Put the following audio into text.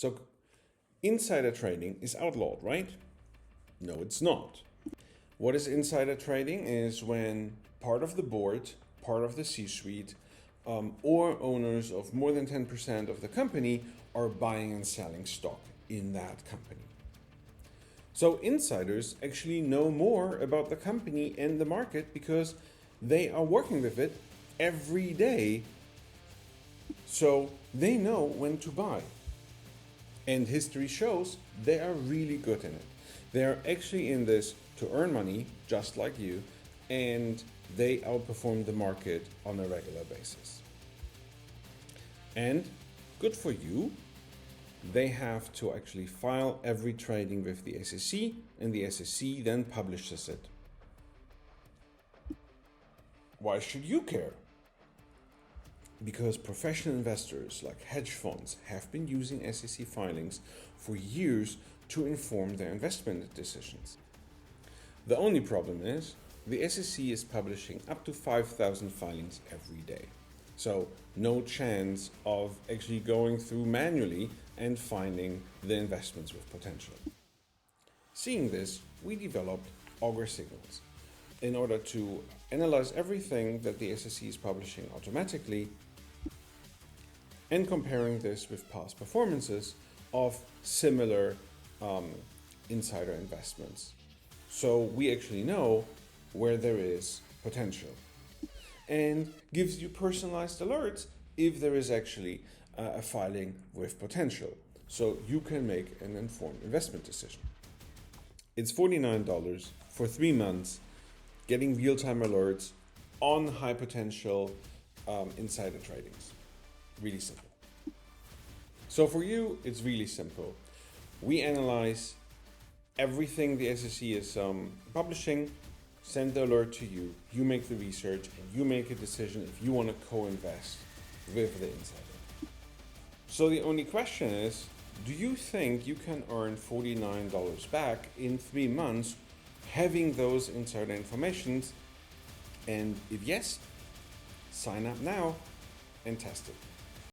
So insider trading is outlawed, right? No, it's not. What is insider trading is when part of the board, part of the C-suite, or owners of more than 10% of the company are buying and selling stock in that company. So insiders actually know more about the company and the market because they are working with it every day. So they know when to buy. And history shows they are really good in it. They are actually in this to earn money, just like you, and they outperform the market on a regular basis. And good for you, they have to actually file every trading with the SEC, and the SEC then publishes it. Why should you care? Because professional investors like hedge funds have been using SEC filings for years to inform their investment decisions. The only problem is the SEC is publishing up to 5,000 filings every day. So no chance of actually going through manually and finding the investments with potential. Seeing this, we developed Augur Signals in order to analyze everything that the SEC is publishing automatically and comparing this with past performances of similar insider investments. So we actually know where there is potential, and gives you personalized alerts if there is actually a filing with potential, so you can make an informed investment decision. It's $49 for 3 months, getting real-time alerts on high potential insider tradings. Really simple. So for you, it's really simple. We analyze everything the SEC is publishing, send the alert to you, you make the research, and you make a decision if you want to co-invest with the insider. So the only question is, do you think you can earn $49 back in 3 months having those insider informations? And if yes, sign up now and test it.